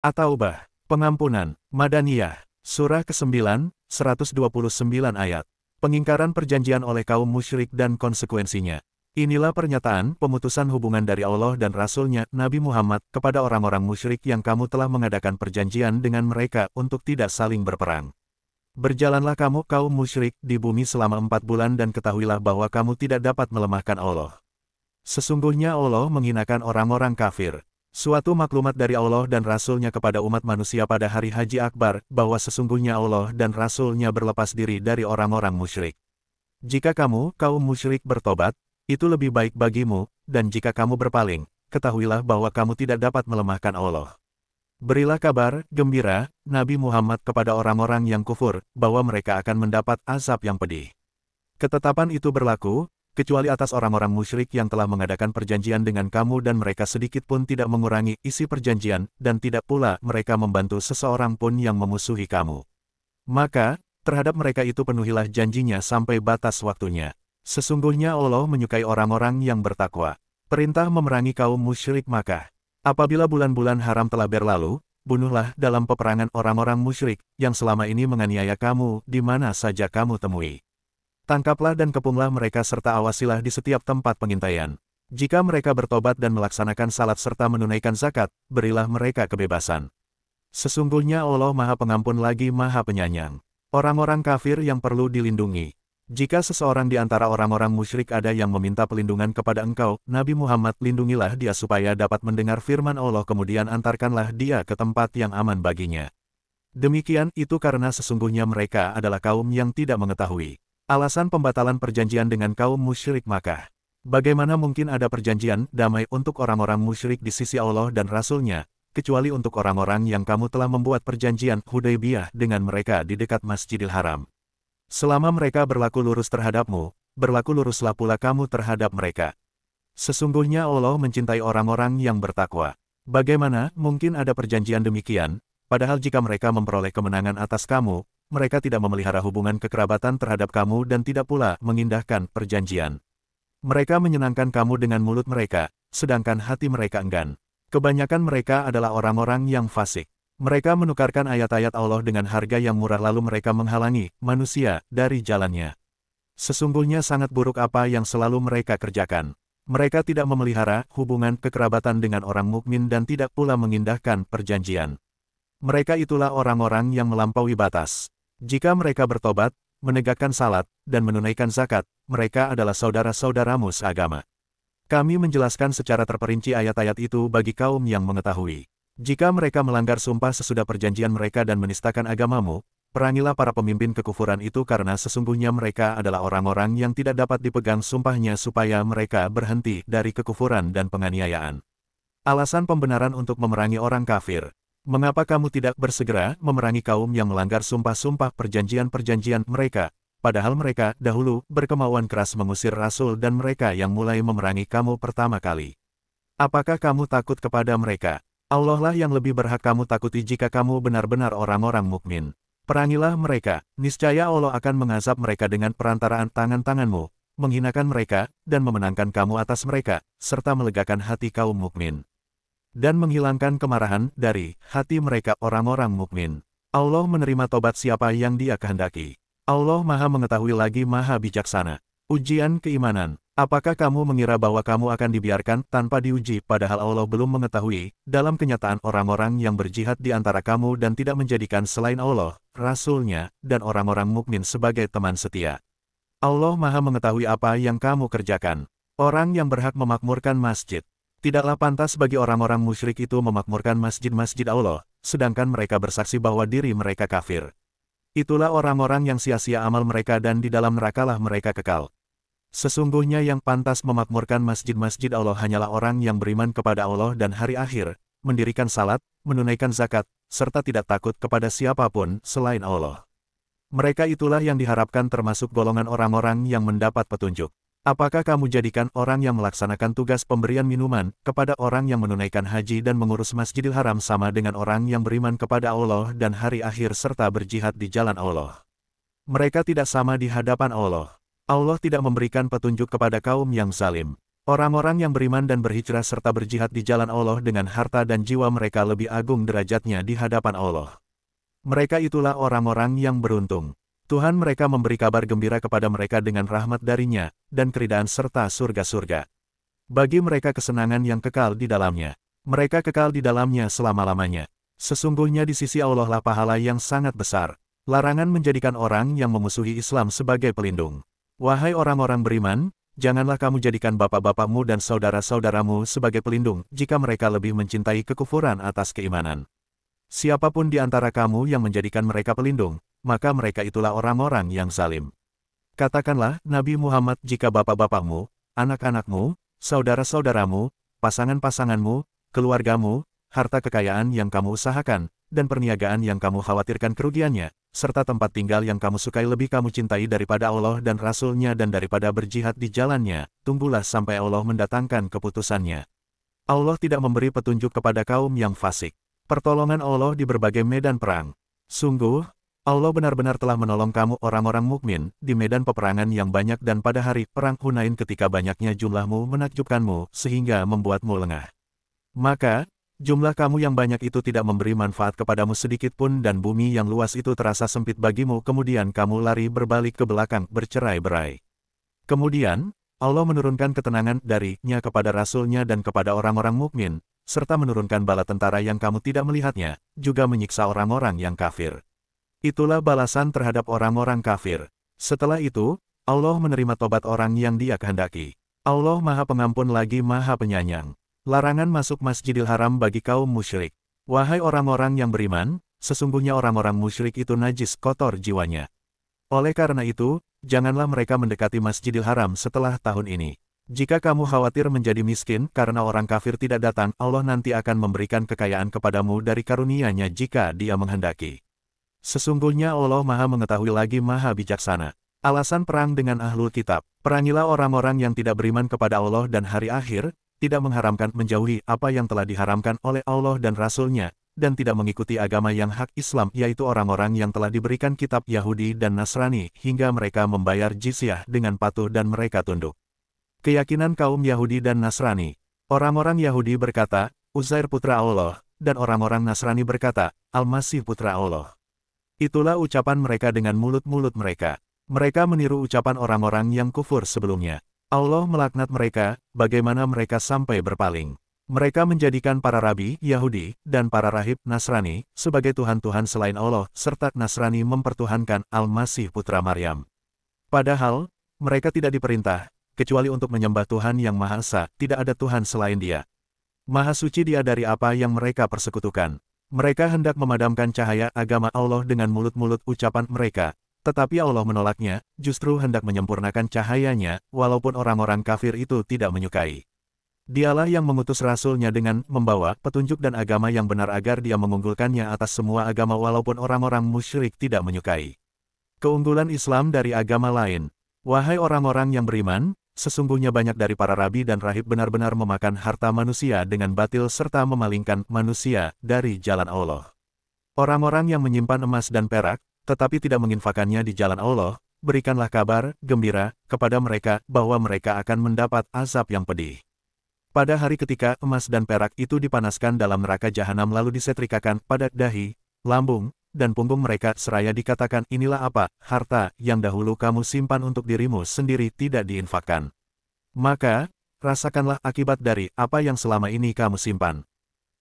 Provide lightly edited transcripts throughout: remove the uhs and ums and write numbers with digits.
At-Taubah, Pengampunan, Madaniyah, Surah ke-9, 129 ayat. Pengingkaran perjanjian oleh kaum musyrik dan konsekuensinya. Inilah pernyataan pemutusan hubungan dari Allah dan Rasul-Nya, Nabi Muhammad, kepada orang-orang musyrik yang kamu telah mengadakan perjanjian dengan mereka untuk tidak saling berperang. Berjalanlah kamu kaum musyrik di bumi selama 4 bulan dan ketahuilah bahwa kamu tidak dapat melemahkan Allah. Sesungguhnya Allah menghinakan orang-orang kafir. Suatu maklumat dari Allah dan Rasul-Nya kepada umat manusia pada hari Haji Akbar, bahwa sesungguhnya Allah dan Rasul-Nya berlepas diri dari orang-orang musyrik. Jika kamu, kaum musyrik bertobat, itu lebih baik bagimu, dan jika kamu berpaling, ketahuilah bahwa kamu tidak dapat melemahkan Allah. Berilah kabar gembira, Nabi Muhammad kepada orang-orang yang kufur, bahwa mereka akan mendapat azab yang pedih. Ketetapan itu berlaku, kecuali atas orang-orang musyrik yang telah mengadakan perjanjian dengan kamu dan mereka sedikit pun tidak mengurangi isi perjanjian, dan tidak pula mereka membantu seseorang pun yang memusuhi kamu. Maka, terhadap mereka itu penuhilah janjinya sampai batas waktunya. Sesungguhnya Allah menyukai orang-orang yang bertakwa. Perintah memerangi kaum musyrik Makkah. Apabila bulan-bulan haram telah berlalu, bunuhlah dalam peperangan orang-orang musyrik, yang selama ini menganiaya kamu di mana saja kamu temui. Tangkaplah dan kepunglah mereka serta awasilah di setiap tempat pengintaian. Jika mereka bertobat dan melaksanakan salat serta menunaikan zakat, berilah mereka kebebasan. Sesungguhnya Allah Maha Pengampun lagi Maha Penyayang. Orang-orang kafir yang perlu dilindungi. Jika seseorang di antara orang-orang musyrik ada yang meminta pelindungan kepada engkau, Nabi Muhammad, lindungilah dia supaya dapat mendengar firman Allah kemudian antarkanlah dia ke tempat yang aman baginya. Demikian itu karena sesungguhnya mereka adalah kaum yang tidak mengetahui. Alasan pembatalan perjanjian dengan kaum musyrik Makkah. Bagaimana mungkin ada perjanjian damai untuk orang-orang musyrik di sisi Allah dan Rasul-Nya, kecuali untuk orang-orang yang kamu telah membuat perjanjian Hudaybiyah dengan mereka di dekat Masjidil Haram. Selama mereka berlaku lurus terhadapmu, berlaku luruslah pula kamu terhadap mereka. Sesungguhnya Allah mencintai orang-orang yang bertakwa. Bagaimana mungkin ada perjanjian demikian, padahal jika mereka memperoleh kemenangan atas kamu, mereka tidak memelihara hubungan kekerabatan terhadap kamu dan tidak pula mengindahkan perjanjian. Mereka menyenangkan kamu dengan mulut mereka, sedangkan hati mereka enggan. Kebanyakan mereka adalah orang-orang yang fasik. Mereka menukarkan ayat-ayat Allah dengan harga yang murah lalu mereka menghalangi manusia dari jalannya. Sesungguhnya sangat buruk apa yang selalu mereka kerjakan. Mereka tidak memelihara hubungan kekerabatan dengan orang mukmin dan tidak pula mengindahkan perjanjian. Mereka itulah orang-orang yang melampaui batas. Jika mereka bertobat, menegakkan salat, dan menunaikan zakat, mereka adalah saudara-saudaramu seagama. Kami menjelaskan secara terperinci ayat-ayat itu bagi kaum yang mengetahui. Jika mereka melanggar sumpah sesudah perjanjian mereka dan menistakan agamamu, perangilah para pemimpin kekufuran itu karena sesungguhnya mereka adalah orang-orang yang tidak dapat dipegang sumpahnya supaya mereka berhenti dari kekufuran dan penganiayaan. Alasan pembenaran untuk memerangi orang kafir. Mengapa kamu tidak bersegera memerangi kaum yang melanggar sumpah-sumpah perjanjian-perjanjian mereka, padahal mereka dahulu berkemauan keras mengusir Rasul dan mereka yang mulai memerangi kamu pertama kali? Apakah kamu takut kepada mereka? Allah lah yang lebih berhak kamu takuti jika kamu benar-benar orang-orang mukmin. Perangilah mereka, niscaya Allah akan mengazab mereka dengan perantaraan tangan-tanganmu, menghinakan mereka, dan memenangkan kamu atas mereka, serta melegakan hati kaum mukmin. Dan menghilangkan kemarahan dari hati mereka orang-orang mukmin. Allah menerima tobat siapa yang Dia kehendaki. Allah Maha Mengetahui lagi Maha Bijaksana. Ujian keimanan. Apakah kamu mengira bahwa kamu akan dibiarkan tanpa diuji padahal Allah belum mengetahui, dalam kenyataan orang-orang yang berjihad di antara kamu dan tidak menjadikan selain Allah, Rasul-Nya, dan orang-orang mukmin sebagai teman setia. Allah Maha Mengetahui apa yang kamu kerjakan. Orang yang berhak memakmurkan masjid. Tidaklah pantas bagi orang-orang musyrik itu memakmurkan masjid-masjid Allah, sedangkan mereka bersaksi bahwa diri mereka kafir. Itulah orang-orang yang sia-sia amal mereka dan di dalam nerakalah mereka kekal. Sesungguhnya yang pantas memakmurkan masjid-masjid Allah hanyalah orang yang beriman kepada Allah dan hari akhir, mendirikan salat, menunaikan zakat, serta tidak takut kepada siapapun selain Allah. Mereka itulah yang diharapkan termasuk golongan orang-orang yang mendapat petunjuk. Apakah kamu jadikan orang yang melaksanakan tugas pemberian minuman kepada orang yang menunaikan haji dan mengurus Masjidil Haram sama dengan orang yang beriman kepada Allah dan hari akhir serta berjihad di jalan Allah? Mereka tidak sama di hadapan Allah. Allah tidak memberikan petunjuk kepada kaum yang zalim. Orang-orang yang beriman dan berhijrah serta berjihad di jalan Allah dengan harta dan jiwa mereka lebih agung derajatnya di hadapan Allah. Mereka itulah orang-orang yang beruntung. Tuhan mereka memberi kabar gembira kepada mereka dengan rahmat darinya, dan keridaan serta surga-surga. Bagi mereka kesenangan yang kekal di dalamnya. Mereka kekal di dalamnya selama-lamanya. Sesungguhnya di sisi Allah lah pahala yang sangat besar. Larangan menjadikan orang yang memusuhi Islam sebagai pelindung. Wahai orang-orang beriman, janganlah kamu jadikan bapak-bapakmu dan saudara-saudaramu sebagai pelindung jika mereka lebih mencintai kekufuran atas keimanan. Siapapun di antara kamu yang menjadikan mereka pelindung, maka mereka itulah orang-orang yang zalim. Katakanlah, Nabi Muhammad, jika bapak-bapakmu, anak-anakmu, saudara-saudaramu, pasangan-pasanganmu, keluargamu, harta kekayaan yang kamu usahakan, dan perniagaan yang kamu khawatirkan kerugiannya, serta tempat tinggal yang kamu sukai lebih kamu cintai daripada Allah dan Rasul-Nya dan daripada berjihad di jalannya, tunggulah sampai Allah mendatangkan keputusannya. Allah tidak memberi petunjuk kepada kaum yang fasik. Pertolongan Allah di berbagai medan perang. Sungguh, Allah benar-benar telah menolong kamu orang-orang mukmin di medan peperangan yang banyak dan pada hari perang Hunain ketika banyaknya jumlahmu menakjubkanmu sehingga membuatmu lengah. Maka, jumlah kamu yang banyak itu tidak memberi manfaat kepadamu sedikit pun dan bumi yang luas itu terasa sempit bagimu kemudian kamu lari berbalik ke belakang bercerai-berai. Kemudian, Allah menurunkan ketenangan dari-Nya kepada Rasul-Nya dan kepada orang-orang mukmin, serta menurunkan bala tentara yang kamu tidak melihatnya, juga menyiksa orang-orang yang kafir. Itulah balasan terhadap orang-orang kafir. Setelah itu, Allah menerima tobat orang yang Dia kehendaki. Allah Maha Pengampun lagi Maha Penyayang. Larangan masuk Masjidil Haram bagi kaum musyrik. Wahai orang-orang yang beriman, sesungguhnya orang-orang musyrik itu najis kotor jiwanya. Oleh karena itu, janganlah mereka mendekati Masjidil Haram setelah tahun ini. Jika kamu khawatir menjadi miskin karena orang kafir tidak datang, Allah nanti akan memberikan kekayaan kepadamu dari karunia-Nya jika Dia menghendaki. Sesungguhnya Allah Maha Mengetahui lagi Maha Bijaksana. Alasan perang dengan Ahlul Kitab. Perangilah orang-orang yang tidak beriman kepada Allah dan hari akhir, tidak mengharamkan menjauhi apa yang telah diharamkan oleh Allah dan Rasul-Nya, dan tidak mengikuti agama yang hak Islam yaitu orang-orang yang telah diberikan kitab Yahudi dan Nasrani hingga mereka membayar jizyah dengan patuh dan mereka tunduk. Keyakinan kaum Yahudi dan Nasrani. Orang-orang Yahudi berkata, Uzair putra Allah, dan orang-orang Nasrani berkata, Al-Masih putra Allah. Itulah ucapan mereka dengan mulut-mulut mereka. Mereka meniru ucapan orang-orang yang kufur sebelumnya. Allah melaknat mereka, bagaimana mereka sampai berpaling. Mereka menjadikan para rabi Yahudi dan para rahib Nasrani sebagai tuhan-tuhan selain Allah, serta Nasrani mempertuhankan Al-Masih putra Maryam. Padahal, mereka tidak diperintah, kecuali untuk menyembah Tuhan yang Maha Esa, tidak ada Tuhan selain Dia. Maha suci Dia dari apa yang mereka persekutukan. Mereka hendak memadamkan cahaya agama Allah dengan mulut-mulut ucapan mereka, tetapi Allah menolaknya, justru hendak menyempurnakan cahayanya, walaupun orang-orang kafir itu tidak menyukai. Dialah yang mengutus Rasul-Nya dengan membawa petunjuk dan agama yang benar agar Dia mengunggulkannya atas semua agama walaupun orang-orang musyrik tidak menyukai. Keunggulan Islam dari agama lain. Wahai orang-orang yang beriman, sesungguhnya banyak dari para rabi dan rahib benar-benar memakan harta manusia dengan batil serta memalingkan manusia dari jalan Allah. Orang-orang yang menyimpan emas dan perak, tetapi tidak menginfakannya di jalan Allah, berikanlah kabar gembira kepada mereka bahwa mereka akan mendapat azab yang pedih. Pada hari ketika emas dan perak itu dipanaskan dalam neraka jahanam lalu disetrikakan pada dahi, lambung, dan punggung mereka seraya dikatakan inilah apa, harta yang dahulu kamu simpan untuk dirimu sendiri tidak diinfakkan. Maka, rasakanlah akibat dari apa yang selama ini kamu simpan.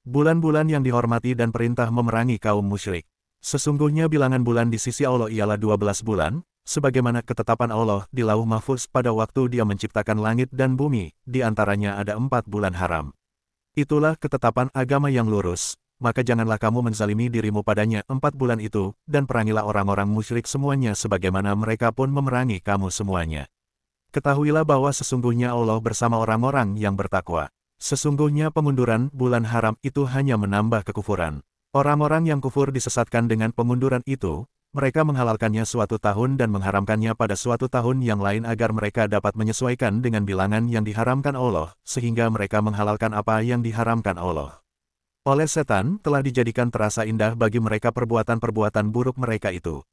Bulan-bulan yang dihormati dan perintah memerangi kaum musyrik. Sesungguhnya bilangan bulan di sisi Allah ialah 12 bulan, sebagaimana ketetapan Allah di Lauh Mahfuz pada waktu Dia menciptakan langit dan bumi, di antaranya ada 4 bulan haram. Itulah ketetapan agama yang lurus. Maka janganlah kamu menzalimi dirimu padanya 4 bulan itu, dan perangilah orang-orang musyrik semuanya sebagaimana mereka pun memerangi kamu semuanya. Ketahuilah bahwa sesungguhnya Allah bersama orang-orang yang bertakwa. Sesungguhnya pengunduran bulan haram itu hanya menambah kekufuran. Orang-orang yang kufur disesatkan dengan pengunduran itu, mereka menghalalkannya suatu tahun dan mengharamkannya pada suatu tahun yang lain agar mereka dapat menyesuaikan dengan bilangan yang diharamkan Allah, sehingga mereka menghalalkan apa yang diharamkan Allah. Oleh setan, telah dijadikan terasa indah bagi mereka perbuatan-perbuatan buruk mereka itu.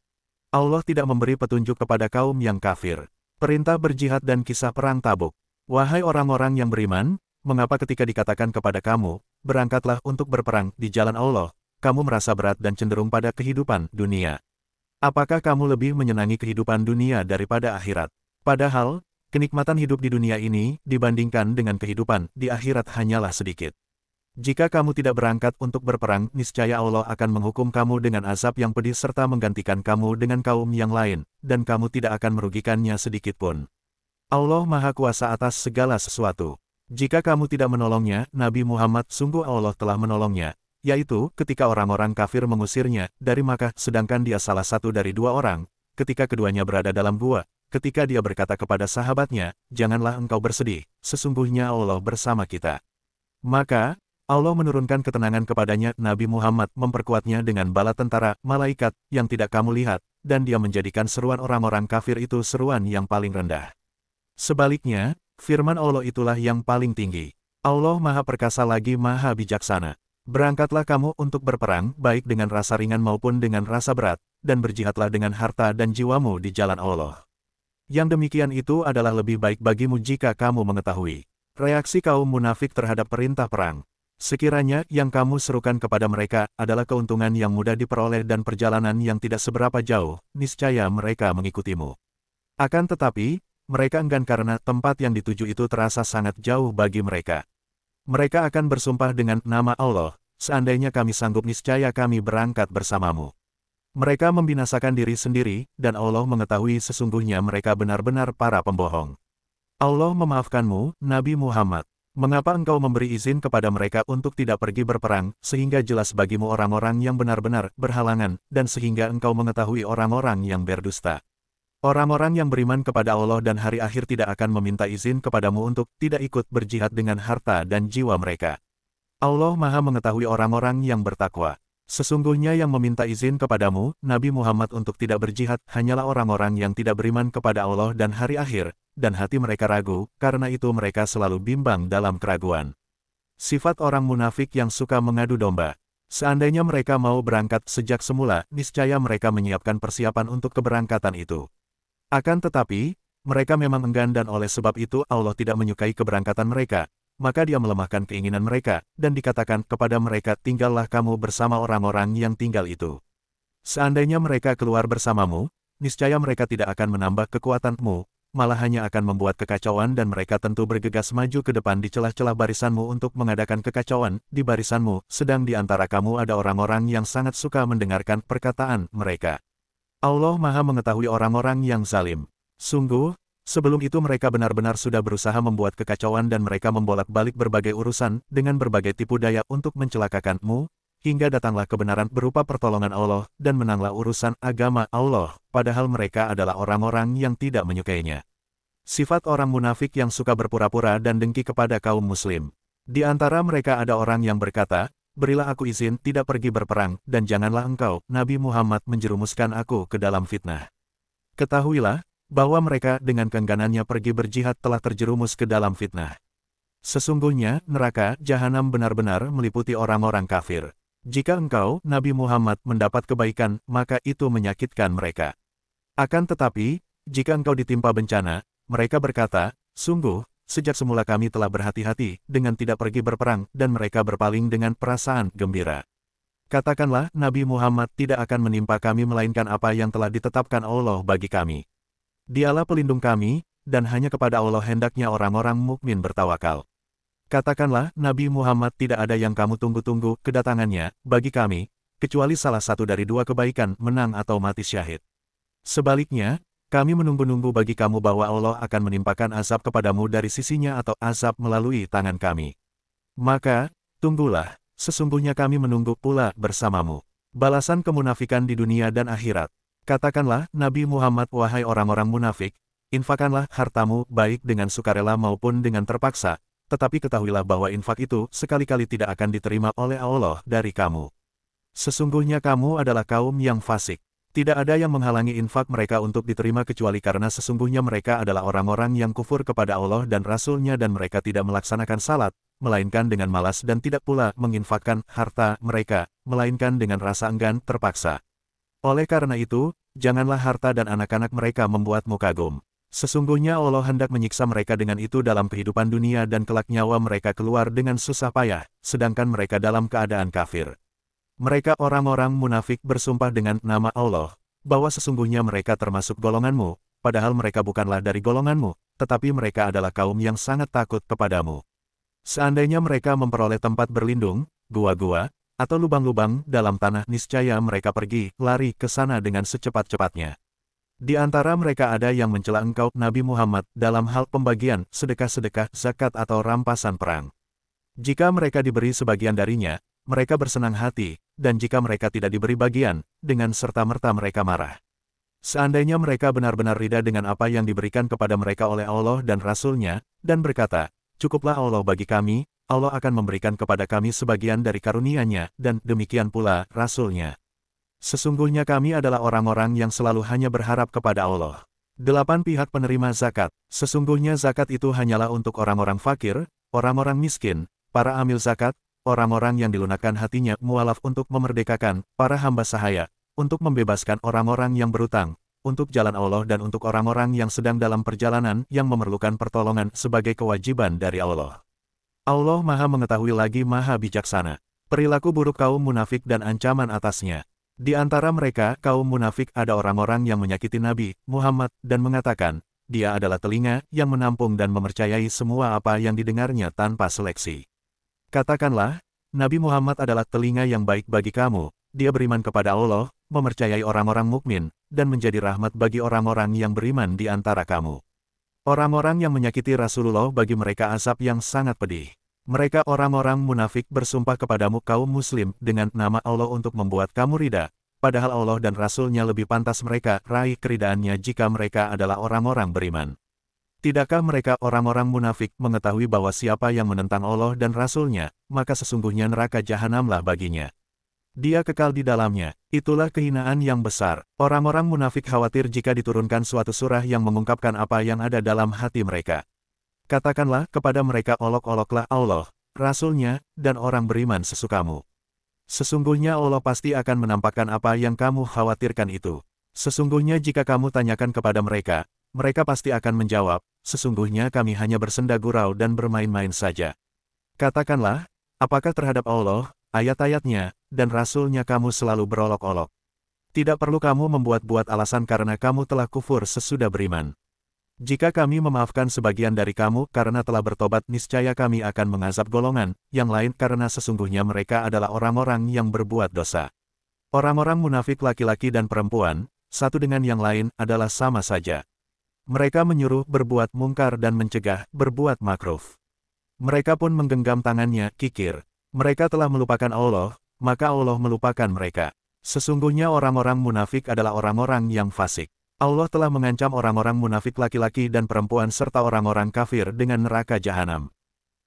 Allah tidak memberi petunjuk kepada kaum yang kafir. Perintah berjihad dan kisah perang Tabuk. Wahai orang-orang yang beriman, mengapa ketika dikatakan kepada kamu, berangkatlah untuk berperang di jalan Allah, kamu merasa berat dan cenderung pada kehidupan dunia? Apakah kamu lebih menyenangi kehidupan dunia daripada akhirat? Padahal, kenikmatan hidup di dunia ini dibandingkan dengan kehidupan di akhirat hanyalah sedikit. Jika kamu tidak berangkat untuk berperang, niscaya Allah akan menghukum kamu dengan azab yang pedih serta menggantikan kamu dengan kaum yang lain, dan kamu tidak akan merugikannya sedikitpun. Allah Maha Kuasa atas segala sesuatu. Jika kamu tidak menolongnya, Nabi Muhammad, sungguh Allah telah menolongnya, yaitu ketika orang-orang kafir mengusirnya dari Makkah sedangkan dia salah satu dari dua orang, ketika keduanya berada dalam gua, ketika dia berkata kepada sahabatnya, janganlah engkau bersedih, sesungguhnya Allah bersama kita. Maka, Allah menurunkan ketenangan kepadanya, Nabi Muhammad memperkuatnya dengan bala tentara, malaikat, yang tidak kamu lihat, dan dia menjadikan seruan orang-orang kafir itu seruan yang paling rendah. Sebaliknya, firman Allah itulah yang paling tinggi. Allah Maha Perkasa lagi Maha Bijaksana. Berangkatlah kamu untuk berperang, baik dengan rasa ringan maupun dengan rasa berat, dan berjihadlah dengan harta dan jiwamu di jalan Allah. Yang demikian itu adalah lebih baik bagimu jika kamu mengetahui. Reaksi kaum munafik terhadap perintah perang. Sekiranya yang kamu serukan kepada mereka adalah keuntungan yang mudah diperoleh dan perjalanan yang tidak seberapa jauh, niscaya mereka mengikutimu. Akan tetapi, mereka enggan karena tempat yang dituju itu terasa sangat jauh bagi mereka. Mereka akan bersumpah dengan nama Allah, seandainya kami sanggup niscaya kami berangkat bersamamu. Mereka membinasakan diri sendiri, dan Allah mengetahui sesungguhnya mereka benar-benar para pembohong. Allah memaafkanmu, Nabi Muhammad. Mengapa engkau memberi izin kepada mereka untuk tidak pergi berperang, sehingga jelas bagimu orang-orang yang benar-benar berhalangan, dan sehingga engkau mengetahui orang-orang yang berdusta? Orang-orang yang beriman kepada Allah dan hari akhir tidak akan meminta izin kepadamu untuk tidak ikut berjihad dengan harta dan jiwa mereka. Allah Maha mengetahui orang-orang yang bertakwa. Sesungguhnya yang meminta izin kepadamu, Nabi Muhammad, untuk tidak berjihad, hanyalah orang-orang yang tidak beriman kepada Allah dan hari akhir, dan hati mereka ragu, karena itu mereka selalu bimbang dalam keraguan. Sifat orang munafik yang suka mengadu domba. Seandainya mereka mau berangkat sejak semula, niscaya mereka menyiapkan persiapan untuk keberangkatan itu. Akan tetapi, mereka memang enggan dan oleh sebab itu Allah tidak menyukai keberangkatan mereka. Maka dia melemahkan keinginan mereka, dan dikatakan kepada mereka, tinggallah kamu bersama orang-orang yang tinggal itu. Seandainya mereka keluar bersamamu, niscaya mereka tidak akan menambah kekuatanmu, malah hanya akan membuat kekacauan dan mereka tentu bergegas maju ke depan di celah-celah barisanmu untuk mengadakan kekacauan di barisanmu, sedang di antara kamu ada orang-orang yang sangat suka mendengarkan perkataan mereka. Allah Maha mengetahui orang-orang yang zalim. Sungguh, sebelum itu mereka benar-benar sudah berusaha membuat kekacauan dan mereka membolak-balik berbagai urusan dengan berbagai tipu daya untuk mencelakakanmu, hingga datanglah kebenaran berupa pertolongan Allah dan menanglah urusan agama Allah, padahal mereka adalah orang-orang yang tidak menyukainya. Sifat orang munafik yang suka berpura-pura dan dengki kepada kaum muslim. Di antara mereka ada orang yang berkata, berilah aku izin tidak pergi berperang, dan janganlah engkau, Nabi Muhammad, menjerumuskan aku ke dalam fitnah. Ketahuilah, bahwa mereka dengan keengganannya pergi berjihad telah terjerumus ke dalam fitnah. Sesungguhnya, neraka jahanam benar-benar meliputi orang-orang kafir. Jika engkau, Nabi Muhammad, mendapat kebaikan, maka itu menyakitkan mereka. Akan tetapi, jika engkau ditimpa bencana, mereka berkata, sungguh, sejak semula kami telah berhati-hati dengan tidak pergi berperang, dan mereka berpaling dengan perasaan gembira. Katakanlah, Nabi Muhammad, tidak akan menimpa kami melainkan apa yang telah ditetapkan Allah bagi kami. Dialah pelindung kami, dan hanya kepada Allah hendaknya orang-orang mukmin bertawakal. Katakanlah, Nabi Muhammad, tidak ada yang kamu tunggu-tunggu kedatangannya bagi kami, kecuali salah satu dari dua kebaikan, menang atau mati syahid. Sebaliknya, kami menunggu-nunggu bagi kamu bahwa Allah akan menimpakan azab kepadamu dari sisinya atau azab melalui tangan kami. Maka, tunggulah, sesungguhnya kami menunggu pula bersamamu. Balasan kemunafikan di dunia dan akhirat. Katakanlah, Nabi Muhammad, wahai orang-orang munafik, infakkanlah hartamu baik dengan sukarela maupun dengan terpaksa, tetapi ketahuilah bahwa infak itu sekali-kali tidak akan diterima oleh Allah dari kamu. Sesungguhnya kamu adalah kaum yang fasik. Tidak ada yang menghalangi infak mereka untuk diterima kecuali karena sesungguhnya mereka adalah orang-orang yang kufur kepada Allah dan Rasul-Nya dan mereka tidak melaksanakan salat, melainkan dengan malas dan tidak pula menginfakkan harta mereka, melainkan dengan rasa enggan terpaksa. Oleh karena itu, janganlah harta dan anak-anak mereka membuatmu kagum. Sesungguhnya Allah hendak menyiksa mereka dengan itu dalam kehidupan dunia dan kelak nyawa mereka keluar dengan susah payah, sedangkan mereka dalam keadaan kafir. Mereka orang-orang munafik bersumpah dengan nama Allah, bahwa sesungguhnya mereka termasuk golonganmu, padahal mereka bukanlah dari golonganmu, tetapi mereka adalah kaum yang sangat takut kepadamu. Seandainya mereka memperoleh tempat berlindung, gua-gua, atau lubang-lubang dalam tanah, niscaya mereka pergi, lari ke sana dengan secepat-cepatnya. Di antara mereka ada yang mencela engkau, Nabi Muhammad, dalam hal pembagian, sedekah-sedekah, zakat atau rampasan perang. Jika mereka diberi sebagian darinya, mereka bersenang hati, dan jika mereka tidak diberi bagian, dengan serta-merta mereka marah. Seandainya mereka benar-benar rida dengan apa yang diberikan kepada mereka oleh Allah dan Rasul-Nya, dan berkata, cukuplah Allah bagi kami, Allah akan memberikan kepada kami sebagian dari karunia-Nya, dan demikian pula Rasul-Nya. Sesungguhnya kami adalah orang-orang yang selalu hanya berharap kepada Allah. 8 pihak penerima zakat. Sesungguhnya zakat itu hanyalah untuk orang-orang fakir, orang-orang miskin, para amil zakat, orang-orang yang dilunakkan hatinya mualaf untuk memerdekakan para hamba sahaya, untuk membebaskan orang-orang yang berutang, untuk jalan Allah dan untuk orang-orang yang sedang dalam perjalanan yang memerlukan pertolongan sebagai kewajiban dari Allah. Allah Maha Mengetahui lagi Maha Bijaksana. Perilaku buruk kaum munafik dan ancaman atasnya. Di antara mereka, kaum munafik ada orang-orang yang menyakiti Nabi Muhammad dan mengatakan, dia adalah telinga yang menampung dan mempercayai semua apa yang didengarnya tanpa seleksi. Katakanlah, Nabi Muhammad adalah telinga yang baik bagi kamu, dia beriman kepada Allah, mempercayai orang-orang mukmin, dan menjadi rahmat bagi orang-orang yang beriman di antara kamu. Orang-orang yang menyakiti Rasulullah bagi mereka azab yang sangat pedih. Mereka orang-orang munafik bersumpah kepadamu kaum muslim dengan nama Allah untuk membuat kamu rida, padahal Allah dan Rasul-Nya lebih pantas mereka raih keridaannya jika mereka adalah orang-orang beriman. Tidakkah mereka orang-orang munafik mengetahui bahwa siapa yang menentang Allah dan Rasul-Nya, maka sesungguhnya neraka jahanamlah baginya. Dia kekal di dalamnya, itulah kehinaan yang besar. Orang-orang munafik khawatir jika diturunkan suatu surah yang mengungkapkan apa yang ada dalam hati mereka. Katakanlah kepada mereka, olok-oloklah Allah, Rasul-Nya, dan orang beriman sesukamu. Sesungguhnya Allah pasti akan menampakkan apa yang kamu khawatirkan itu. Sesungguhnya jika kamu tanyakan kepada mereka, mereka pasti akan menjawab, sesungguhnya kami hanya bersenda gurau dan bermain-main saja. Katakanlah, apakah terhadap Allah, ayat-ayatnya, dan Rasul-Nya kamu selalu berolok-olok? Tidak perlu kamu membuat-buat alasan karena kamu telah kufur sesudah beriman. Jika kami memaafkan sebagian dari kamu karena telah bertobat, niscaya kami akan mengazab golongan yang lain karena sesungguhnya mereka adalah orang-orang yang berbuat dosa. Orang-orang munafik laki-laki dan perempuan, satu dengan yang lain, adalah sama saja. Mereka menyuruh berbuat mungkar dan mencegah berbuat makruf. Mereka pun menggenggam tangannya, kikir. Mereka telah melupakan Allah, maka Allah melupakan mereka. Sesungguhnya orang-orang munafik adalah orang-orang yang fasik. Allah telah mengancam orang-orang munafik laki-laki dan perempuan serta orang-orang kafir dengan neraka jahanam.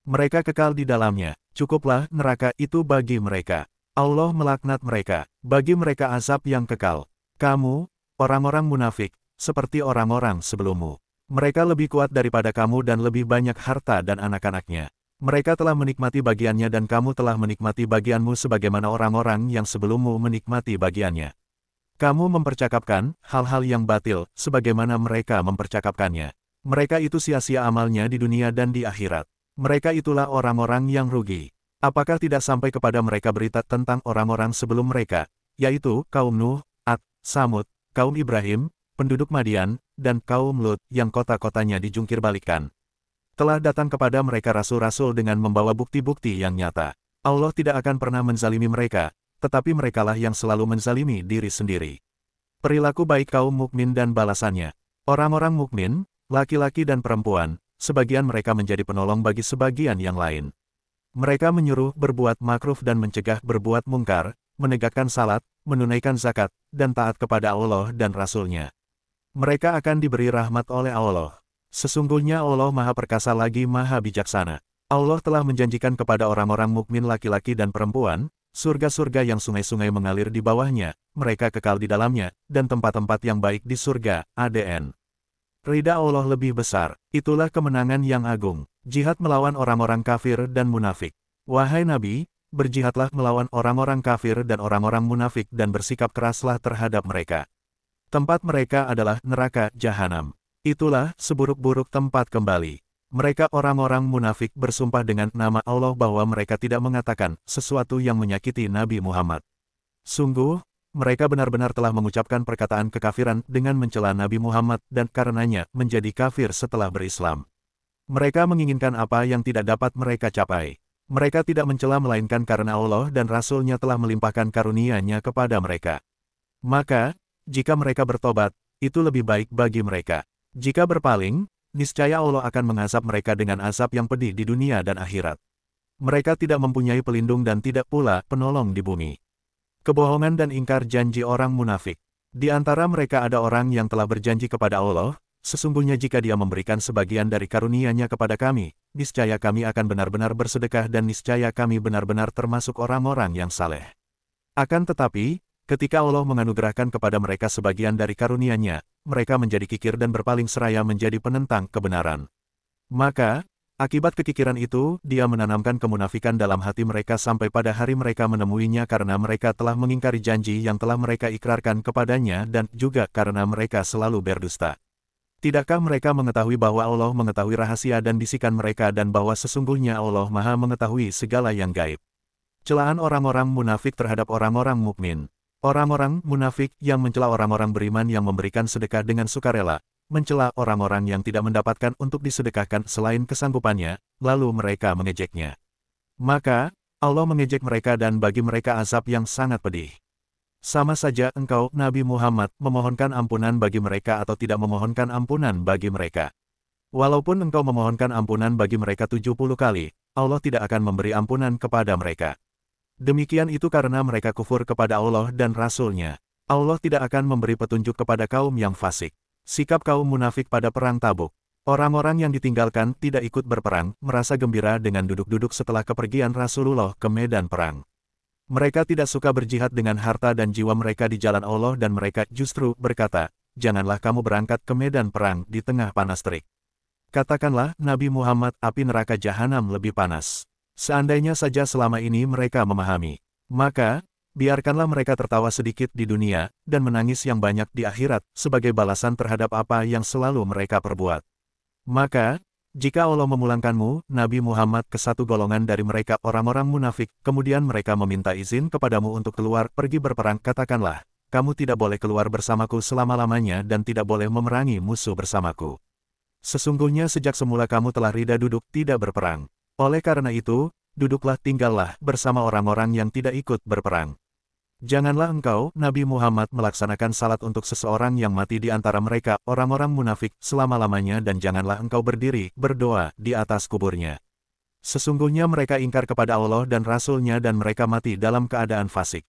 Mereka kekal di dalamnya, cukuplah neraka itu bagi mereka. Allah melaknat mereka, bagi mereka azab yang kekal. Kamu, orang-orang munafik, seperti orang-orang sebelummu. Mereka lebih kuat daripada kamu dan lebih banyak harta dan anak-anaknya. Mereka telah menikmati bagiannya dan kamu telah menikmati bagianmu sebagaimana orang-orang yang sebelummu menikmati bagiannya. Kamu mempercakapkan hal-hal yang batil, sebagaimana mereka mempercakapkannya. Mereka itu sia-sia amalnya di dunia dan di akhirat. Mereka itulah orang-orang yang rugi. Apakah tidak sampai kepada mereka berita tentang orang-orang sebelum mereka, yaitu kaum Nuh, Ad, Samud, kaum Ibrahim, penduduk Madian, dan kaum Lut yang kota-kotanya dijungkirbalikkan. Telah datang kepada mereka rasul-rasul dengan membawa bukti-bukti yang nyata. Allah tidak akan pernah menzalimi mereka, tetapi merekalah yang selalu menzalimi diri sendiri. Perilaku baik kaum mukmin dan balasannya. Orang-orang mukmin, laki-laki dan perempuan, sebagian mereka menjadi penolong bagi sebagian yang lain. Mereka menyuruh berbuat makruf dan mencegah berbuat mungkar, menegakkan salat, menunaikan zakat, dan taat kepada Allah dan Rasul-Nya. Mereka akan diberi rahmat oleh Allah. Sesungguhnya Allah Maha Perkasa lagi Maha Bijaksana. Allah telah menjanjikan kepada orang-orang mukmin laki-laki dan perempuan, surga-surga yang sungai-sungai mengalir di bawahnya, mereka kekal di dalamnya, dan tempat-tempat yang baik di surga, ADN. Ridha Allah lebih besar, itulah kemenangan yang agung. Jihad melawan orang-orang kafir dan munafik. Wahai Nabi, berjihadlah melawan orang-orang kafir dan orang-orang munafik dan bersikap keraslah terhadap mereka. Tempat mereka adalah neraka jahanam. Itulah seburuk-buruk tempat kembali. Mereka orang-orang munafik bersumpah dengan nama Allah bahwa mereka tidak mengatakan sesuatu yang menyakiti Nabi Muhammad. Sungguh, mereka benar-benar telah mengucapkan perkataan kekafiran dengan mencela Nabi Muhammad dan karenanya menjadi kafir setelah berislam. Mereka menginginkan apa yang tidak dapat mereka capai. Mereka tidak mencela melainkan karena Allah dan Rasul-Nya telah melimpahkan karunia-Nya kepada mereka. Maka, jika mereka bertobat, itu lebih baik bagi mereka. Jika berpaling, niscaya Allah akan mengazab mereka dengan azab yang pedih di dunia dan akhirat. Mereka tidak mempunyai pelindung dan tidak pula penolong di bumi. Kebohongan dan ingkar janji orang munafik. Di antara mereka ada orang yang telah berjanji kepada Allah, sesungguhnya jika dia memberikan sebagian dari karunia-Nya kepada kami, niscaya kami akan benar-benar bersedekah dan niscaya kami benar-benar termasuk orang-orang yang saleh. Akan tetapi, ketika Allah menganugerahkan kepada mereka sebagian dari karunia-Nya, mereka menjadi kikir dan berpaling seraya menjadi penentang kebenaran. Maka, akibat kekikiran itu, dia menanamkan kemunafikan dalam hati mereka sampai pada hari mereka menemuinya karena mereka telah mengingkari janji yang telah mereka ikrarkan kepadanya dan juga karena mereka selalu berdusta. Tidakkah mereka mengetahui bahwa Allah mengetahui rahasia dan bisikan mereka dan bahwa sesungguhnya Allah Maha mengetahui segala yang gaib? Celaan orang-orang munafik terhadap orang-orang mukmin. Orang-orang munafik yang mencela orang-orang beriman yang memberikan sedekah dengan sukarela, mencela orang-orang yang tidak mendapatkan untuk disedekahkan selain kesanggupannya, lalu mereka mengejeknya. Maka, Allah mengejek mereka dan bagi mereka azab yang sangat pedih. Sama saja engkau, Nabi Muhammad, memohonkan ampunan bagi mereka atau tidak memohonkan ampunan bagi mereka. Walaupun engkau memohonkan ampunan bagi mereka 70 kali, Allah tidak akan memberi ampunan kepada mereka. Demikian itu karena mereka kufur kepada Allah dan Rasul-Nya. Allah tidak akan memberi petunjuk kepada kaum yang fasik. Sikap kaum munafik pada perang Tabuk. Orang-orang yang ditinggalkan tidak ikut berperang, merasa gembira dengan duduk-duduk setelah kepergian Rasulullah ke medan perang. Mereka tidak suka berjihad dengan harta dan jiwa mereka di jalan Allah dan mereka justru berkata, janganlah kamu berangkat ke medan perang di tengah panas terik. Katakanlah, Nabi Muhammad, api neraka jahanam lebih panas. Seandainya saja selama ini mereka memahami, maka, biarkanlah mereka tertawa sedikit di dunia, dan menangis yang banyak di akhirat, sebagai balasan terhadap apa yang selalu mereka perbuat. Maka, jika Allah memulangkanmu, Nabi Muhammad, ke satu golongan dari mereka orang-orang munafik, kemudian mereka meminta izin kepadamu untuk keluar pergi berperang, katakanlah, kamu tidak boleh keluar bersamaku selama-lamanya dan tidak boleh memerangi musuh bersamaku. Sesungguhnya sejak semula kamu telah rida duduk tidak berperang. Oleh karena itu, duduklah tinggallah bersama orang-orang yang tidak ikut berperang. Janganlah engkau, Nabi Muhammad, melaksanakan salat untuk seseorang yang mati di antara mereka, orang-orang munafik, selama-lamanya dan janganlah engkau berdiri, berdoa, di atas kuburnya. Sesungguhnya mereka ingkar kepada Allah dan Rasul-Nya dan mereka mati dalam keadaan fasik.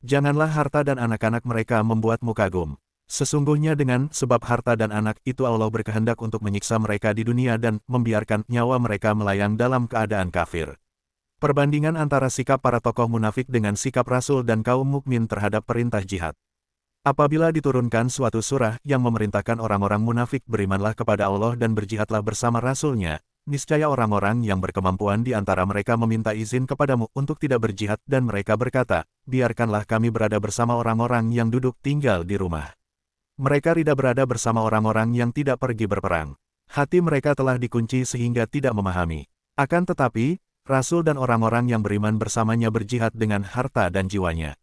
Janganlah harta dan anak-anak mereka membuatmu kagum. Sesungguhnya dengan sebab harta dan anak itu Allah berkehendak untuk menyiksa mereka di dunia dan membiarkan nyawa mereka melayang dalam keadaan kafir. Perbandingan antara sikap para tokoh munafik dengan sikap Rasul dan kaum mukmin terhadap perintah jihad. Apabila diturunkan suatu surah yang memerintahkan orang-orang munafik berimanlah kepada Allah dan berjihadlah bersama Rasul-Nya, niscaya orang-orang yang berkemampuan di antara mereka meminta izin kepadamu untuk tidak berjihad dan mereka berkata, biarkanlah kami berada bersama orang-orang yang duduk tinggal di rumah. Mereka rida berada bersama orang-orang yang tidak pergi berperang. Hati mereka telah dikunci sehingga tidak memahami. Akan tetapi, Rasul dan orang-orang yang beriman bersamanya berjihad dengan harta dan jiwanya.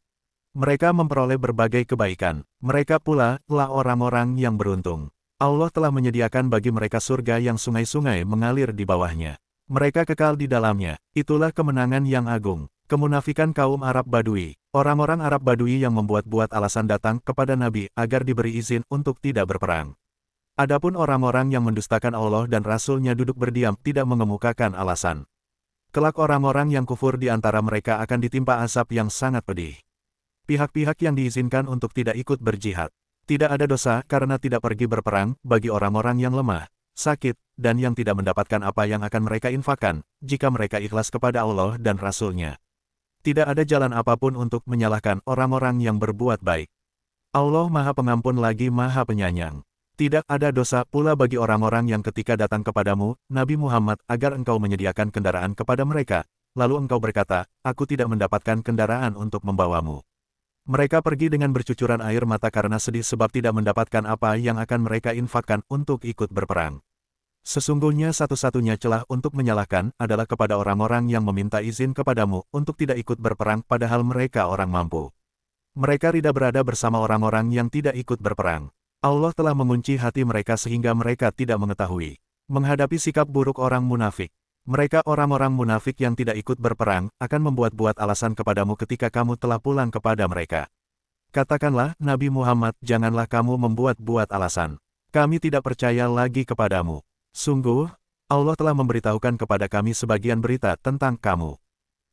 Mereka memperoleh berbagai kebaikan. Mereka pula lah orang-orang yang beruntung. Allah telah menyediakan bagi mereka surga yang sungai-sungai mengalir di bawahnya. Mereka kekal di dalamnya. Itulah kemenangan yang agung. Kemunafikan kaum Arab Badui. Orang-orang Arab Badui yang membuat-buat alasan datang kepada Nabi agar diberi izin untuk tidak berperang. Adapun orang-orang yang mendustakan Allah dan Rasul-Nya duduk berdiam tidak mengemukakan alasan. Kelak orang-orang yang kufur di antara mereka akan ditimpa azab yang sangat pedih. Pihak-pihak yang diizinkan untuk tidak ikut berjihad. Tidak ada dosa karena tidak pergi berperang bagi orang-orang yang lemah, sakit, dan yang tidak mendapatkan apa yang akan mereka infakkan, jika mereka ikhlas kepada Allah dan Rasul-Nya. Tidak ada jalan apapun untuk menyalahkan orang-orang yang berbuat baik. Allah Maha Pengampun lagi Maha Penyayang. Tidak ada dosa pula bagi orang-orang yang ketika datang kepadamu, Nabi Muhammad, agar engkau menyediakan kendaraan kepada mereka, lalu engkau berkata, aku tidak mendapatkan kendaraan untuk membawamu. Mereka pergi dengan bercucuran air mata karena sedih sebab tidak mendapatkan apa yang akan mereka infakkan untuk ikut berperang. Sesungguhnya satu-satunya celah untuk menyalahkan adalah kepada orang-orang yang meminta izin kepadamu untuk tidak ikut berperang padahal mereka orang mampu. Mereka rida berada bersama orang-orang yang tidak ikut berperang. Allah telah mengunci hati mereka sehingga mereka tidak mengetahui. Menghadapi sikap buruk orang munafik. Mereka orang-orang munafik yang tidak ikut berperang akan membuat-buat alasan kepadamu ketika kamu telah pulang kepada mereka. Katakanlah, Nabi Muhammad, janganlah kamu membuat-buat alasan. Kami tidak percaya lagi kepadamu. Sungguh, Allah telah memberitahukan kepada kami sebagian berita tentang kamu.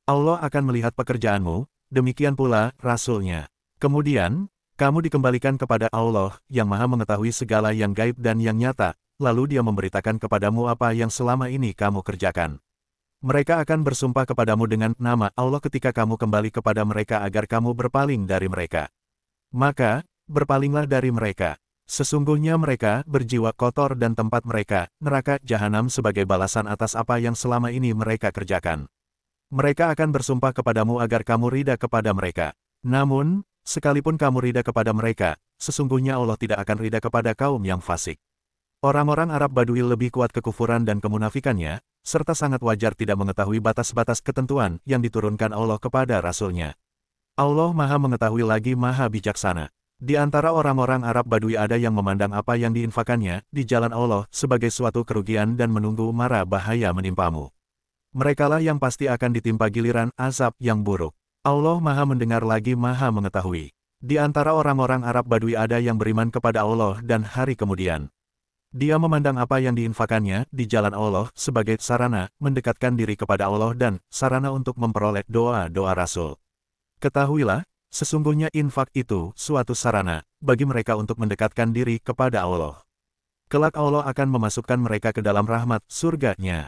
Allah akan melihat pekerjaanmu, demikian pula Rasul-Nya. Kemudian, kamu dikembalikan kepada Allah yang Maha mengetahui segala yang gaib dan yang nyata, lalu Dia memberitakan kepadamu apa yang selama ini kamu kerjakan. Mereka akan bersumpah kepadamu dengan nama Allah ketika kamu kembali kepada mereka agar kamu berpaling dari mereka. Maka, berpalinglah dari mereka. Sesungguhnya mereka berjiwa kotor dan tempat mereka, neraka jahanam sebagai balasan atas apa yang selama ini mereka kerjakan. Mereka akan bersumpah kepadamu agar kamu rida kepada mereka. Namun, sekalipun kamu rida kepada mereka, sesungguhnya Allah tidak akan rida kepada kaum yang fasik. Orang-orang Arab Badui lebih kuat kekufuran dan kemunafikannya, serta sangat wajar tidak mengetahui batas-batas ketentuan yang diturunkan Allah kepada Rasul-Nya. Allah Maha mengetahui lagi Maha bijaksana. Di antara orang-orang Arab Badui ada yang memandang apa yang diinfakannya di jalan Allah sebagai suatu kerugian dan menunggu mara bahaya menimpamu. Merekalah yang pasti akan ditimpa giliran azab yang buruk. Allah Maha mendengar lagi Maha mengetahui. Di antara orang-orang Arab Badui ada yang beriman kepada Allah dan hari kemudian. Dia memandang apa yang diinfakannya di jalan Allah sebagai sarana mendekatkan diri kepada Allah dan sarana untuk memperoleh doa-doa Rasul. Ketahuilah, sesungguhnya infak itu suatu sarana bagi mereka untuk mendekatkan diri kepada Allah. Kelak Allah akan memasukkan mereka ke dalam rahmat surga-Nya.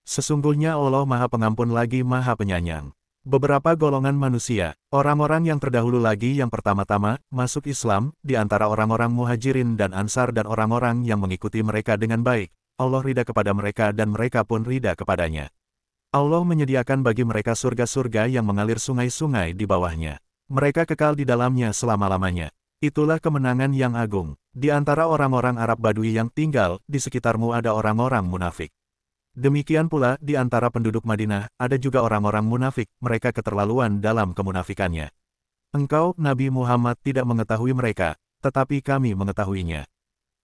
Sesungguhnya Allah Maha Pengampun lagi Maha Penyayang. Beberapa golongan manusia, orang-orang yang terdahulu lagi yang pertama-tama masuk Islam, di antara orang-orang Muhajirin dan Ansar dan orang-orang yang mengikuti mereka dengan baik, Allah ridha kepada mereka dan mereka pun ridha kepadanya. Allah menyediakan bagi mereka surga-surga yang mengalir sungai-sungai di bawahnya. Mereka kekal di dalamnya selama-lamanya. Itulah kemenangan yang agung. Di antara orang-orang Arab Badui yang tinggal di sekitarmu ada orang-orang munafik. Demikian pula di antara penduduk Madinah ada juga orang-orang munafik, mereka keterlaluan dalam kemunafikannya. Engkau, Nabi Muhammad, tidak mengetahui mereka, tetapi kami mengetahuinya.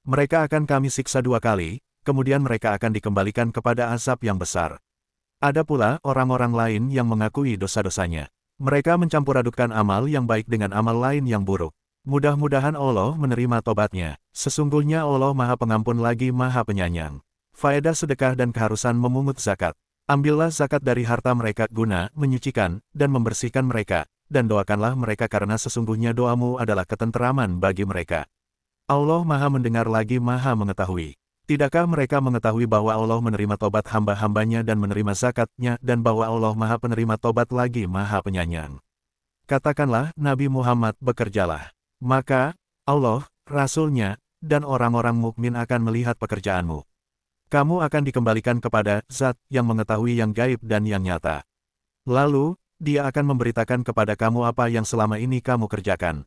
Mereka akan kami siksa 2 kali, kemudian mereka akan dikembalikan kepada azab yang besar. Ada pula orang-orang lain yang mengakui dosa-dosanya. Mereka mencampur adukkan amal yang baik dengan amal lain yang buruk. Mudah-mudahan Allah menerima tobatnya. Sesungguhnya Allah Maha Pengampun lagi Maha Penyayang. Faedah sedekah dan keharusan memungut zakat. Ambillah zakat dari harta mereka guna menyucikan dan membersihkan mereka, dan doakanlah mereka karena sesungguhnya doamu adalah ketenteraman bagi mereka. Allah Maha mendengar lagi Maha mengetahui. Tidakkah mereka mengetahui bahwa Allah menerima tobat hamba-hambanya dan menerima zakatnya dan bahwa Allah Maha Penerima tobat lagi Maha Penyayang? Katakanlah, Nabi Muhammad, bekerjalah. Maka, Allah, Rasul-Nya, dan orang-orang mukmin akan melihat pekerjaanmu. Kamu akan dikembalikan kepada Zat yang mengetahui yang gaib dan yang nyata. Lalu, Dia akan memberitakan kepada kamu apa yang selama ini kamu kerjakan.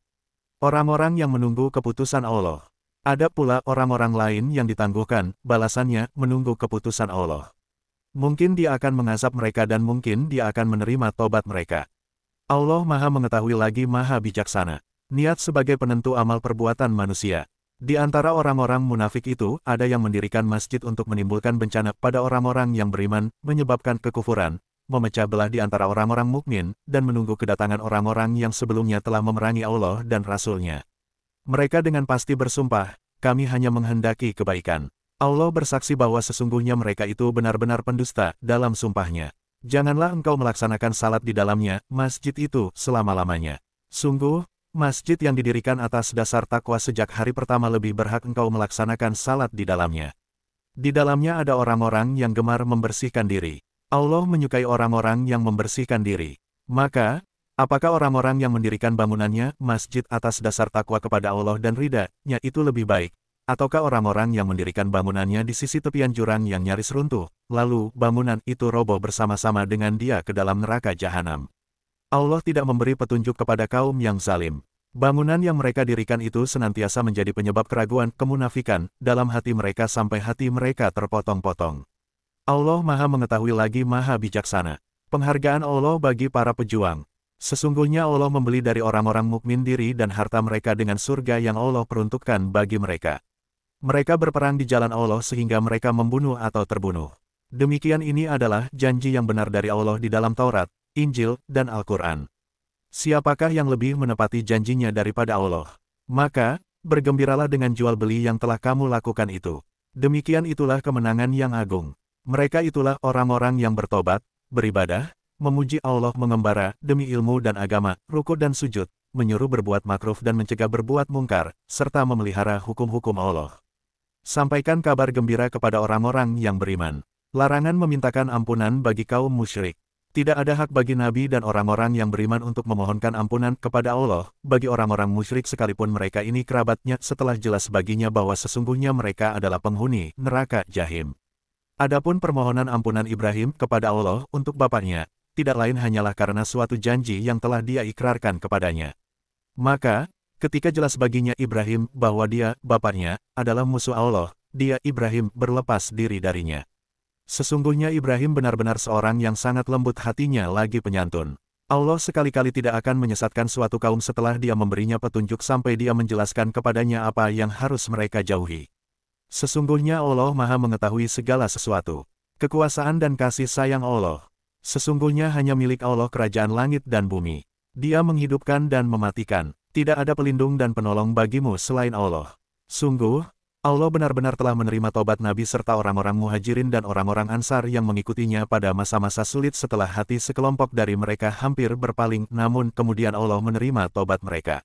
Orang-orang yang menunggu keputusan Allah. Ada pula orang-orang lain yang ditangguhkan, balasannya menunggu keputusan Allah. Mungkin Dia akan mengazab mereka dan mungkin Dia akan menerima tobat mereka. Allah Maha mengetahui lagi Maha bijaksana. Niat sebagai penentu amal perbuatan manusia. Di antara orang-orang munafik itu, ada yang mendirikan masjid untuk menimbulkan bencana pada orang-orang yang beriman, menyebabkan kekufuran, memecah belah di antara orang-orang mukmin, dan menunggu kedatangan orang-orang yang sebelumnya telah memerangi Allah dan Rasul-Nya. Mereka dengan pasti bersumpah, kami hanya menghendaki kebaikan. Allah bersaksi bahwa sesungguhnya mereka itu benar-benar pendusta dalam sumpahnya. Janganlah engkau melaksanakan salat di dalamnya, masjid itu, selama-lamanya. Sungguh, masjid yang didirikan atas dasar takwa sejak hari pertama lebih berhak engkau melaksanakan salat di dalamnya. Di dalamnya ada orang-orang yang gemar membersihkan diri. Allah menyukai orang-orang yang membersihkan diri. Maka, apakah orang-orang yang mendirikan bangunannya, masjid atas dasar takwa kepada Allah dan ridha-Nya itu lebih baik? Ataukah orang-orang yang mendirikan bangunannya di sisi tepian jurang yang nyaris runtuh, lalu bangunan itu roboh bersama-sama dengan dia ke dalam neraka jahanam? Allah tidak memberi petunjuk kepada kaum yang zalim. Bangunan yang mereka dirikan itu senantiasa menjadi penyebab keraguan, kemunafikan, dalam hati mereka sampai hati mereka terpotong-potong. Allah Maha Mengetahui lagi Maha Bijaksana. Penghargaan Allah bagi para pejuang. Sesungguhnya Allah membeli dari orang-orang mukmin diri dan harta mereka dengan surga yang Allah peruntukkan bagi mereka. Mereka berperang di jalan Allah sehingga mereka membunuh atau terbunuh. Demikian ini adalah janji yang benar dari Allah di dalam Taurat, Injil, dan Al-Quran. Siapakah yang lebih menepati janjinya daripada Allah? Maka, bergembiralah dengan jual beli yang telah kamu lakukan itu. Demikian itulah kemenangan yang agung. Mereka itulah orang-orang yang bertobat, beribadah, memuji Allah, mengembara demi ilmu dan agama, rukuk dan sujud, menyuruh berbuat makruf dan mencegah berbuat mungkar, serta memelihara hukum-hukum Allah. Sampaikan kabar gembira kepada orang-orang yang beriman. Larangan memintakan ampunan bagi kaum musyrik. Tidak ada hak bagi Nabi dan orang-orang yang beriman untuk memohonkan ampunan kepada Allah, bagi orang-orang musyrik sekalipun mereka ini kerabatnya, setelah jelas baginya bahwa sesungguhnya mereka adalah penghuni neraka Jahim. Adapun permohonan ampunan Ibrahim kepada Allah untuk bapaknya, tidak lain hanyalah karena suatu janji yang telah dia ikrarkan kepadanya. Maka, ketika jelas baginya Ibrahim bahwa dia, bapaknya, adalah musuh Allah, dia, Ibrahim, berlepas diri darinya. Sesungguhnya Ibrahim benar-benar seorang yang sangat lembut hatinya lagi penyantun. Allah sekali-kali tidak akan menyesatkan suatu kaum setelah dia memberinya petunjuk sampai dia menjelaskan kepadanya apa yang harus mereka jauhi. Sesungguhnya Allah Maha Mengetahui segala sesuatu. Kekuasaan dan kasih sayang Allah. Sesungguhnya hanya milik Allah kerajaan langit dan bumi. Dia menghidupkan dan mematikan. Tidak ada pelindung dan penolong bagimu selain Allah. Sungguh, Allah benar-benar telah menerima tobat Nabi serta orang-orang Muhajirin dan orang-orang Ansar yang mengikutinya pada masa-masa sulit setelah hati sekelompok dari mereka hampir berpaling, namun kemudian Allah menerima tobat mereka.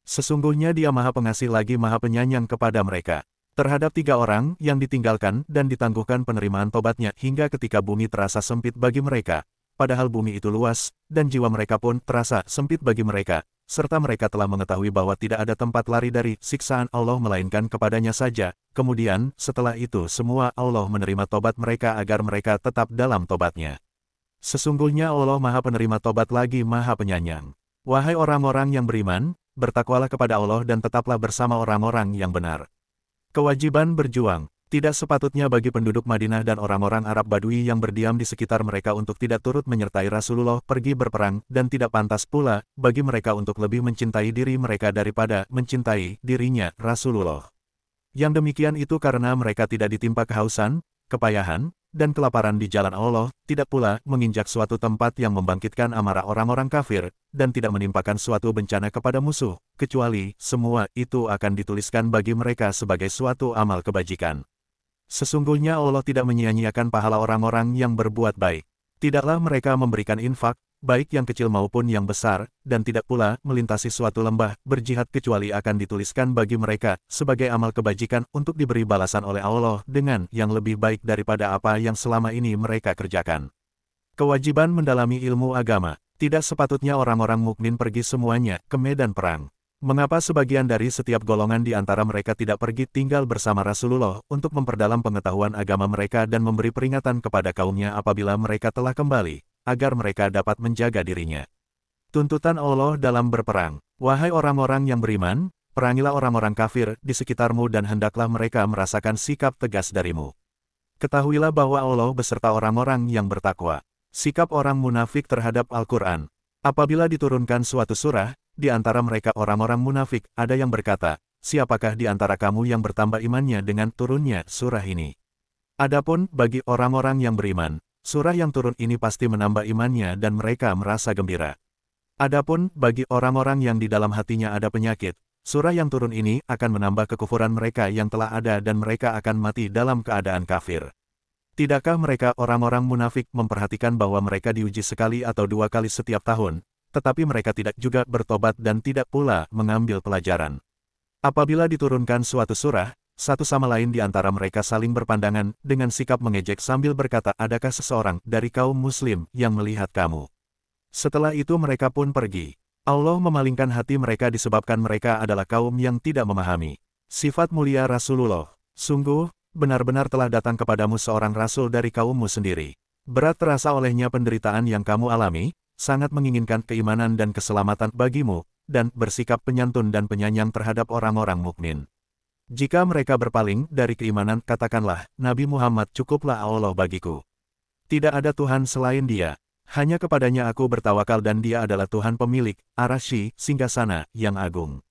Sesungguhnya Dia Maha Pengasih lagi Maha Penyayang kepada mereka. Terhadap 3 orang yang ditinggalkan dan ditangguhkan penerimaan tobatnya hingga ketika bumi terasa sempit bagi mereka, padahal bumi itu luas, dan jiwa mereka pun terasa sempit bagi mereka, serta mereka telah mengetahui bahwa tidak ada tempat lari dari siksaan Allah melainkan kepadanya saja. Kemudian, setelah itu semua Allah menerima tobat mereka agar mereka tetap dalam tobatnya. Sesungguhnya Allah Maha Penerima Tobat lagi Maha Penyayang. Wahai orang-orang yang beriman, bertakwalah kepada Allah dan tetaplah bersama orang-orang yang benar. Kewajiban berjuang. Tidak sepatutnya bagi penduduk Madinah dan orang-orang Arab Badui yang berdiam di sekitar mereka untuk tidak turut menyertai Rasulullah pergi berperang, dan tidak pantas pula bagi mereka untuk lebih mencintai diri mereka daripada mencintai dirinya Rasulullah. Yang demikian itu karena mereka tidak ditimpa kehausan, kepayahan, dan kelaparan di jalan Allah, tidak pula menginjak suatu tempat yang membangkitkan amarah orang-orang kafir, dan tidak menimpakan suatu bencana kepada musuh, kecuali semua itu akan dituliskan bagi mereka sebagai suatu amal kebajikan. Sesungguhnya Allah tidak menyia-nyiakan pahala orang-orang yang berbuat baik. Tidaklah mereka memberikan infak, baik yang kecil maupun yang besar, dan tidak pula melintasi suatu lembah berjihad kecuali akan dituliskan bagi mereka sebagai amal kebajikan untuk diberi balasan oleh Allah dengan yang lebih baik daripada apa yang selama ini mereka kerjakan. Kewajiban mendalami ilmu agama. Tidak sepatutnya orang-orang mukmin pergi semuanya ke medan perang. Mengapa sebagian dari setiap golongan di antara mereka tidak pergi tinggal bersama Rasulullah untuk memperdalam pengetahuan agama mereka dan memberi peringatan kepada kaumnya apabila mereka telah kembali, agar mereka dapat menjaga dirinya. Tuntutan Allah dalam berperang. Wahai orang-orang yang beriman, perangilah orang-orang kafir di sekitarmu dan hendaklah mereka merasakan sikap tegas darimu. Ketahuilah bahwa Allah beserta orang-orang yang bertakwa. Sikap orang munafik terhadap Al-Quran. Apabila diturunkan suatu surah, di antara mereka orang-orang munafik, ada yang berkata, siapakah di antara kamu yang bertambah imannya dengan turunnya surah ini? Adapun bagi orang-orang yang beriman, surah yang turun ini pasti menambah imannya dan mereka merasa gembira. Adapun bagi orang-orang yang di dalam hatinya ada penyakit, surah yang turun ini akan menambah kekufuran mereka yang telah ada dan mereka akan mati dalam keadaan kafir. Tidakkah mereka orang-orang munafik memperhatikan bahwa mereka diuji sekali atau 2 kali setiap tahun, tetapi mereka tidak juga bertobat dan tidak pula mengambil pelajaran. Apabila diturunkan suatu surah, satu sama lain di antara mereka saling berpandangan dengan sikap mengejek sambil berkata, adakah seseorang dari kaum muslim yang melihat kamu? Setelah itu mereka pun pergi. Allah memalingkan hati mereka disebabkan mereka adalah kaum yang tidak memahami sifat mulia Rasulullah. Sungguh, benar-benar telah datang kepadamu seorang rasul dari kaummu sendiri. Berat terasa olehnya penderitaan yang kamu alami, sangat menginginkan keimanan dan keselamatan bagimu, dan bersikap penyantun dan penyayang terhadap orang-orang mukmin. Jika mereka berpaling dari keimanan, katakanlah, Nabi Muhammad cukuplah Allah bagiku. Tidak ada Tuhan selain Dia. Hanya kepadanya aku bertawakal dan Dia adalah Tuhan pemilik, Arasy, singgasana, yang agung.